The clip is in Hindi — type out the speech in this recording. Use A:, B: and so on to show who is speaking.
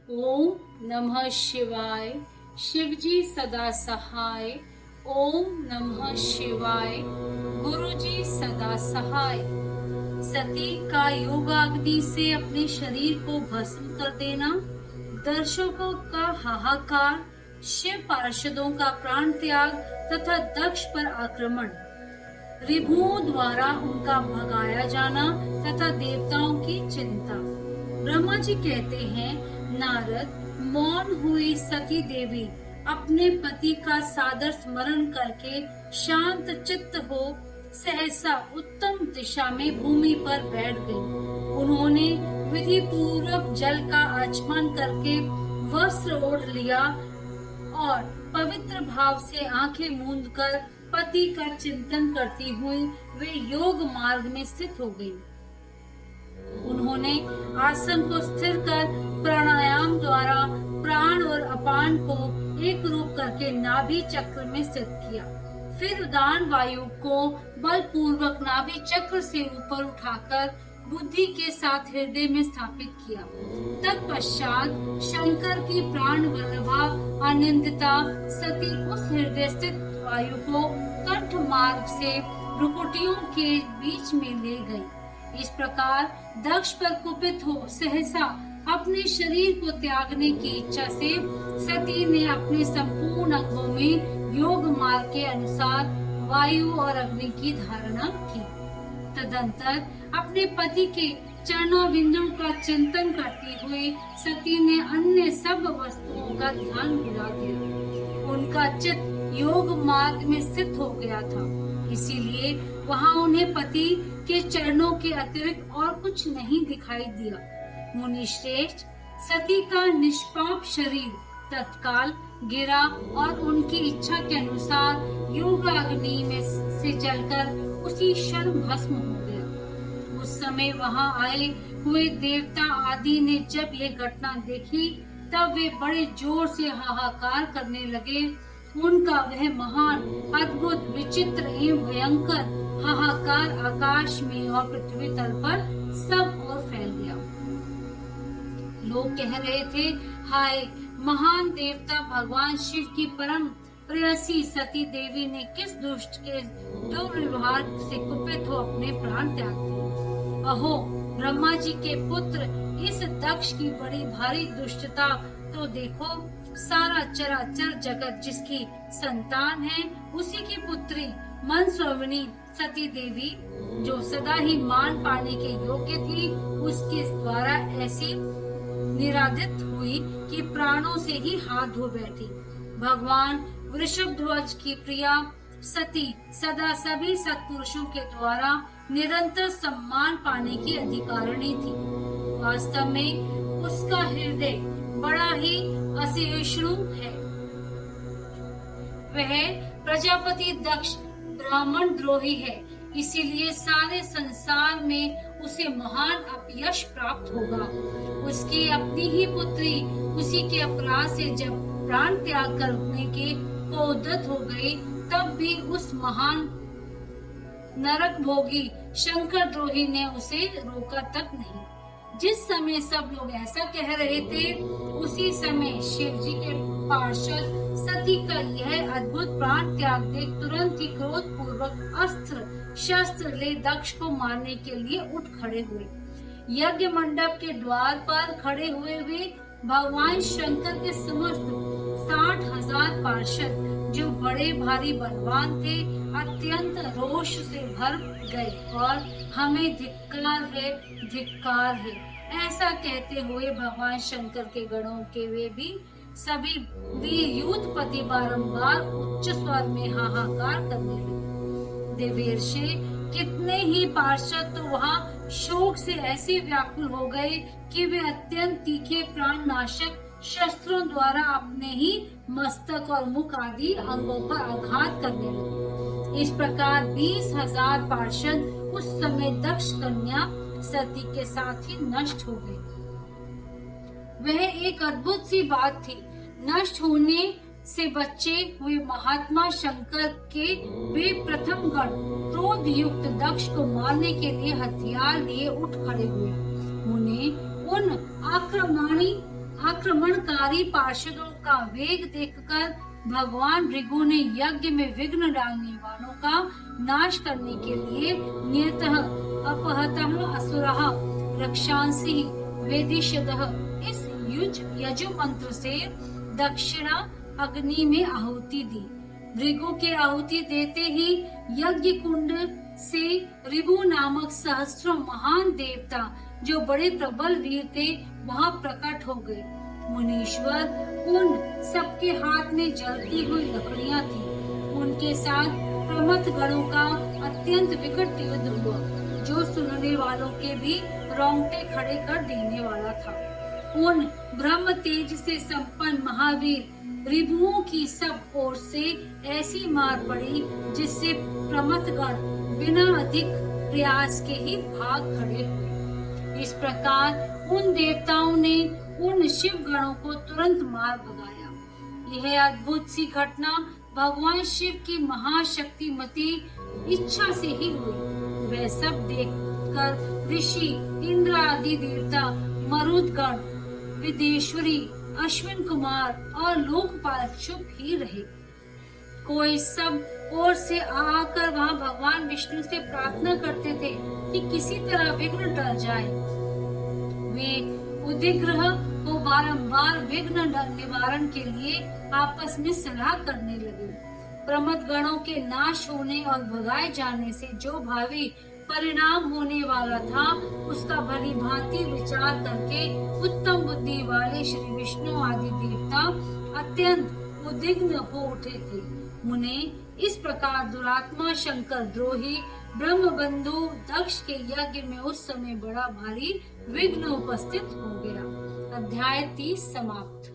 A: ओम नमः शिवाय। शिवजी सदा सहाय। ओम नमः शिवाय। गुरुजी सदा सहाय। सती का योगाग्नि से अपने शरीर को भस्म कर देना, दर्शकों का हाहाकार, शिव पार्षदों का प्राण त्याग तथा दक्ष पर आक्रमण, ऋभुओं द्वारा उनका भगाया जाना तथा देवताओं की चिंता। ब्रह्मा जी कहते हैं, नारद, मौन हुई सती देवी अपने पति का सादर स्मरण करके शांत चित्त हो सहसा उत्तम दिशा में भूमि पर बैठ गई। उन्होंने विधि पूर्वक जल का आचमन करके वस्त्र ओढ़ लिया और पवित्र भाव से आंखें मूंदकर पति का चिंतन करती हुई वे योग मार्ग में स्थित हो गई। उन्होंने आसन को स्थिर कर प्राणायाम द्वारा प्राण और अपान को एक रूप करके नाभि चक्र में स्थित किया। फिर उदान वायु को बलपूर्वक नाभि चक्र से ऊपर उठाकर बुद्धि के साथ हृदय में स्थापित किया। तत्पश्चात शंकर की प्राण वल्लभा अनिंदिता सती उस हृदय स्थित वायु को कंठ मार्ग से भ्रुकुटियों के बीच में ले गई। इस प्रकार दक्ष पर कुपित हो सहसा अपने शरीर को त्यागने की इच्छा से सती ने अपने संपूर्ण अंगों में योग मार्ग के अनुसार वायु और अग्नि की धारणा की। तदंतर अपने पति के चरणों बिंदुओं का चिंतन करते हुए सती ने अन्य सब वस्तुओं का ध्यान भुला दिया। उनका चित्त योग मार्ग में स्थित हो गया था, इसीलिए वहां उन्हें पति के चरणों के अतिरिक्त और कुछ नहीं दिखाई दिया। मुनि श्रेष्ठ, सती का निष्पाप शरीर तत्काल गिरा और उनकी इच्छा के अनुसार योगाग्नि में से जलकर उसी क्षण भस्म हो गया। उस समय वहां आए हुए देवता आदि ने जब ये घटना देखी तब वे बड़े जोर से हाहाकार करने लगे। उनका वह महान अद्भुत विचित्र एवं भयंकर हाहाकार आकाश में और पृथ्वी तल पर सब ओर फैल गया। लोग कह रहे थे, हाय, महान देवता भगवान शिव की परम प्रेयसी सती देवी ने किस दुष्ट के दुर्व्यवहार से कुपित हो अपने प्राण त्याग दिए। अहो, ब्रह्मा जी के पुत्र इस दक्ष की बड़ी भारी दुष्टता तो देखो। सारा चराचर जगत जिसकी संतान है उसी की पुत्री मन स्वामिनी सती देवी जो सदा ही मान पाने के योग्य थी, उसके द्वारा ऐसी निराधित हुई कि प्राणों से ही हाथ धो बैठी। भगवान वृषभध्वज की प्रिया सती सदा सभी सत्पुरुषों के द्वारा निरंतर सम्मान पाने की अधिकारिणी थी। वास्तव में उसका हृदय बड़ा ही असहिष्णु है। वह प्रजापति दक्ष ब्राह्मण द्रोही है, इसीलिए सारे संसार में उसे महान अपयश प्राप्त होगा। उसकी अपनी ही पुत्री उसी के अपराध से जब प्राण त्याग करने के उद्यत हो गई, तब भी उस महान नरक भोगी शंकर द्रोही ने उसे रोका तक नहीं। जिस समय सब लोग ऐसा कह रहे थे, उसी समय शिव जी के पार्षद सती का यह अद्भुत प्राण त्याग देख तुरंत ही क्रोध पूर्वक अस्त्र शस्त्र ले दक्ष को मारने के लिए उठ खड़े हुए। यज्ञ मंडप के द्वार पर खड़े हुए वे भगवान शंकर के समस्त 60,000 पार्षद जो बड़े भारी बलवान थे अत्यंत रोष से भर गए और हमें धिक्कार है ऐसा कहते हुए भगवान शंकर के गणों के वे भी सभी वीर यूथपति बारंबार उच्च स्वर में हाहाकार करने लगे। देवर्षि कितने ही पार्षद तो वहाँ शोक से ऐसे व्याकुल हो गए कि वे अत्यंत तीखे प्राण नाशक शस्त्रों द्वारा अपने ही मस्तक और मुख आदि अंगों पर आघात करने लगे। इस प्रकार 20,000 पार्षद उस समय दक्ष कन्या सती के साथ ही नष्ट हो गए। वह एक अद्भुत सी बात थी। नष्ट होने से बचे हुए महात्मा शंकर के वे प्रथम गण क्रोध युक्त दक्ष को मारने के लिए हथियार लिए उठ खड़े हुए। उन्हें उन आक्रमणकारी पार्षदों का वेग देखकर भगवान भृगु ने यज्ञ में विघ्न डालने वालों का नाश करने के लिए नियतः अपहतः असुरः रक्षांसि वेदिशदः इस यजु मंत्र से दक्षिणा अग्नि में आहुति दी। भृगु के आहुति देते ही यज्ञ कुंड से ऋभु नामक सहस्त्रों महान देवता जो बड़े प्रबल वीर थे वहां प्रकट हो गए। मुनीश्वर उन सबके हाथ में जलती हुई लकड़ियां थी। उनके साथ प्रमथ गणों का अत्यंत विकट युद्ध हुआ जो सुनने वालों के भी रोंगटे खड़े कर देने वाला था। उन ब्रह्म तेज से संपन्न महावीर ऋभुओं की सब ओर से ऐसी मार पड़ी जिससे प्रमथ गण बिना अधिक प्रयास के ही भाग खड़े हुए। इस प्रकार उन देवताओं ने उन शिव गणों को तुरंत मार भगाया। यह अद्भुत सी घटना भगवान शिव की महाशक्तिमती इच्छा से ही हुई। वह सब देखकर ऋषि इंद्र आदि देवता मरुदगण विदेश्वरी अश्विन कुमार और लोकपाल चुप ही रहे। कोई सब ओर से आकर वहां भगवान विष्णु से प्रार्थना करते थे कि किसी तरह विघ्न टल जाए। वे उदिग्रह को बारंबार विघ्न निवारण के लिए आपस में सलाह करने लगे। प्रमथ गणों के नाश होने और भगाए जाने से जो भावी परिणाम होने वाला था उसका भली भांति विचार करके उत्तम बुद्धि वाले श्री विष्णु आदि देवता अत्यंत उद्विग्न हो उठे थे। मुने इस प्रकार दुरात्मा शंकर द्रोही ब्रह्म बंधु दक्ष के यज्ञ में उस समय बड़ा भारी विघ्न उपस्थित हो गया। अध्याय 30 समाप्त।